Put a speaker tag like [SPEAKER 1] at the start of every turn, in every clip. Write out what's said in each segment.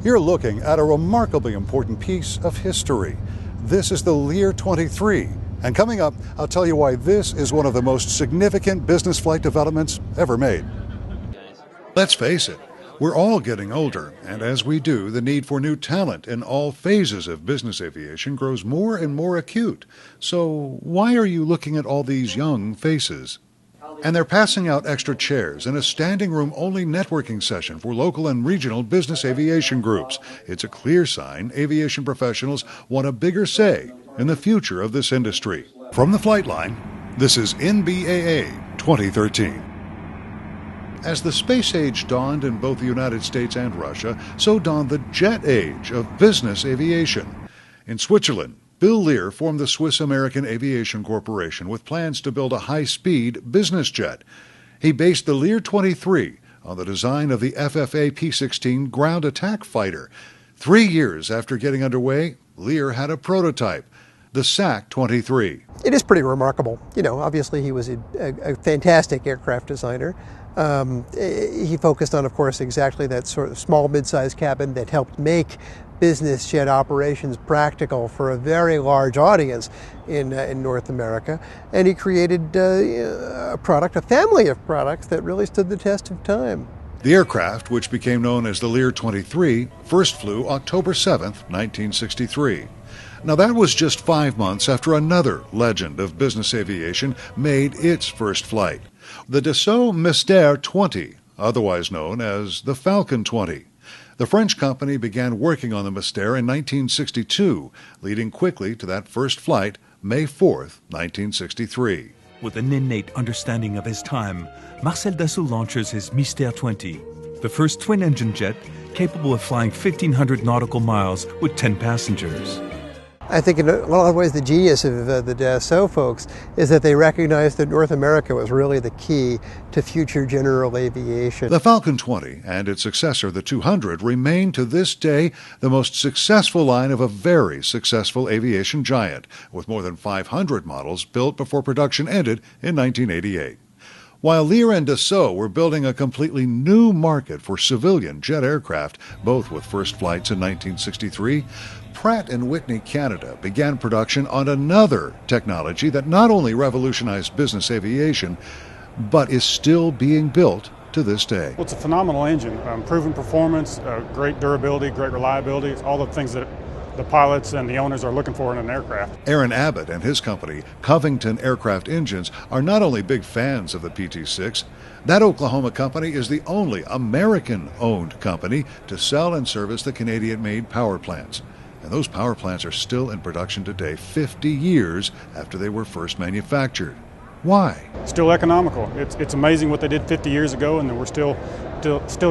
[SPEAKER 1] You're looking at a remarkably important piece of history. This is the Lear 23. And coming up, I'll tell you why this is one of the most significant business flight developments ever made. Let's face it, we're all getting older, and as we do, the need for new talent in all phases of business aviation grows more and more acute. So why are you looking at all these young faces? And they're passing out extra chairs in a standing room only networking session for local and regional business aviation groups. It's a clear sign aviation professionals want a bigger say in the future of this industry. From the flight line, this is NBAA 2013. As the space age dawned in both the United States and Russia, so dawned the jet age of business aviation. In Switzerland, Bill Lear formed the Swiss-American Aviation Corporation with plans to build a high-speed business jet. He based the Lear 23 on the design of the FFA P-16 ground attack fighter. 3 years after getting underway, Lear had a prototype, the SAC-23.
[SPEAKER 2] It is pretty remarkable. Obviously he was a fantastic aircraft designer. He focused on, of course, exactly that sort of small, mid-sized cabin that helped make business jet operations practical for a very large audience in North America. And he created a family of products that really stood the test of time.
[SPEAKER 1] The aircraft, which became known as the Lear 23, first flew October 7, 1963. Now that was just 5 months after another legend of business aviation made its first flight. The Dassault Mystere 20, otherwise known as the Falcon 20. The French company began working on the Mystere in 1962, leading quickly to that first flight, May 4, 1963.
[SPEAKER 3] With an innate understanding of his time, Marcel Dassault launches his Mystere 20, the first twin-engine jet capable of flying 1,500 nautical miles with 10 passengers.
[SPEAKER 2] I think in a lot of ways the genius of the Dassault folks is that they recognized that North America was really the key to future general aviation.
[SPEAKER 1] The Falcon 20 and its successor, the 200, remain to this day the most successful line of a very successful aviation giant, with more than 500 models built before production ended in 1988. While Lear and Dassault were building a completely new market for civilian jet aircraft, both with first flights in 1963, Pratt & Whitney Canada began production on another technology that not only revolutionized business aviation, but is still being built to this day.
[SPEAKER 4] Well, it's a phenomenal engine, proven performance, great durability, great reliability. It's all the things that the pilots and the owners are looking for in an aircraft.
[SPEAKER 1] Aaron Abbott and his company, Covington Aircraft Engines, are not only big fans of the PT-6, that Oklahoma company is the only American-owned company to sell and service the Canadian-made power plants. And those power plants are still in production today, 50 years after they were first manufactured. Why?
[SPEAKER 4] Still economical. It's amazing what they did 50 years ago, and we're still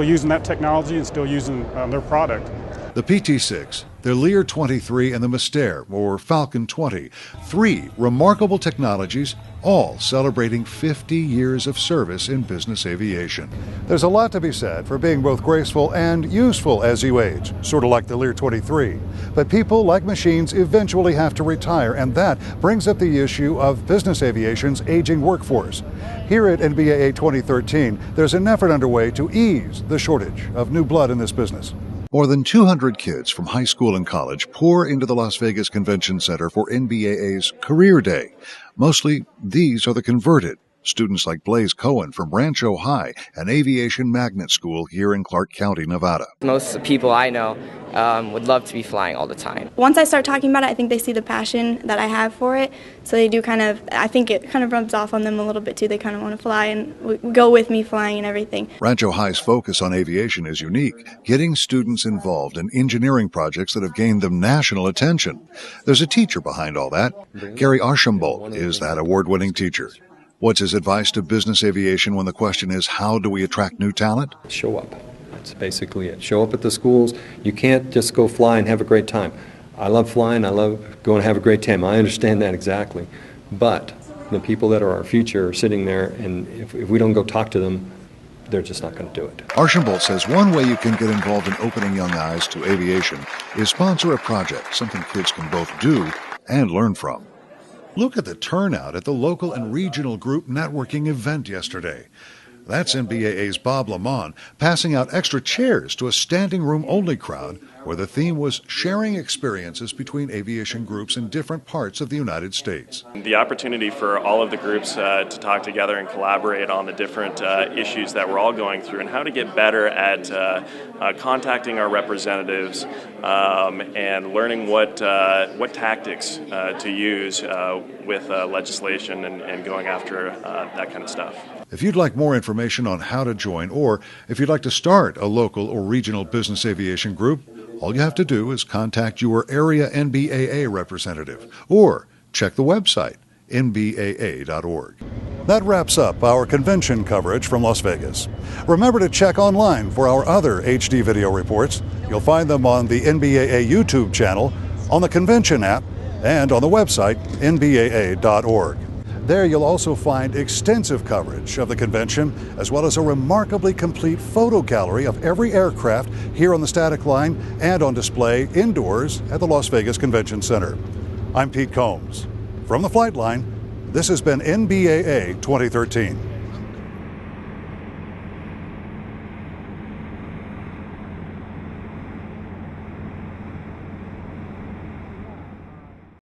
[SPEAKER 4] using that technology and still using their product.
[SPEAKER 1] The PT-6, the Lear 23, and the Mystere, or Falcon 20, 3 remarkable technologies, all celebrating 50 years of service in business aviation. There's a lot to be said for being both graceful and useful as you age, sort of like the Lear 23. But people, like machines, eventually have to retire, and that brings up the issue of business aviation's aging workforce. Here at NBAA 2013, there's an effort underway to ease the shortage of new blood in this business. More than 200 kids from high school and college pour into the Las Vegas Convention Center for NBAA's Career Day. Mostly, these are the converted. Students like Blaze Cohen from Rancho High, an aviation magnet school here in Clark County, Nevada.
[SPEAKER 5] Most people I know would love to be flying all the time.
[SPEAKER 6] Once I start talking about it, I think they see the passion that I have for it. So they do I think it kind of rubs off on them a little bit too. They kind of want to fly and go with me flying and everything.
[SPEAKER 1] Rancho High's focus on aviation is unique, getting students involved in engineering projects that have gained them national attention. There's a teacher behind all that. Gary Archambault is that award-winning teacher. What's his advice to business aviation when the question is, how do we attract new talent?
[SPEAKER 7] Show up. That's basically it. Show up at the schools. You can't just go fly and have a great time. I love flying. I love going to have a great time. I understand that exactly. But the people that are our future are sitting there, and if we don't go talk to them, they're just not going to do it.
[SPEAKER 1] Archambault says one way you can get involved in opening young eyes to aviation is sponsor a project, something kids can both do and learn from. Look at the turnout at the local and regional group networking event yesterday. That's NBAA's Bob Lamont passing out extra chairs to a standing room only crowd where the theme was sharing experiences between aviation groups in different parts of the United States.
[SPEAKER 8] The opportunity for all of the groups to talk together and collaborate on the different issues that we're all going through and how to get better at contacting our representatives and learning what tactics to use with legislation and going after that kind of stuff.
[SPEAKER 1] If you'd like more information on how to join, or if you'd like to start a local or regional business aviation group, all you have to do is contact your area NBAA representative or check the website, NBAA.org. That wraps up our convention coverage from Las Vegas. Remember to check online for our other HD video reports. You'll find them on the NBAA YouTube channel, on the convention app, and on the website, NBAA.org. There you'll also find extensive coverage of the convention, as well as a remarkably complete photo gallery of every aircraft here on the static line and on display indoors at the Las Vegas Convention Center. I'm Pete Combs. From the flight line, this has been NBAA 2013.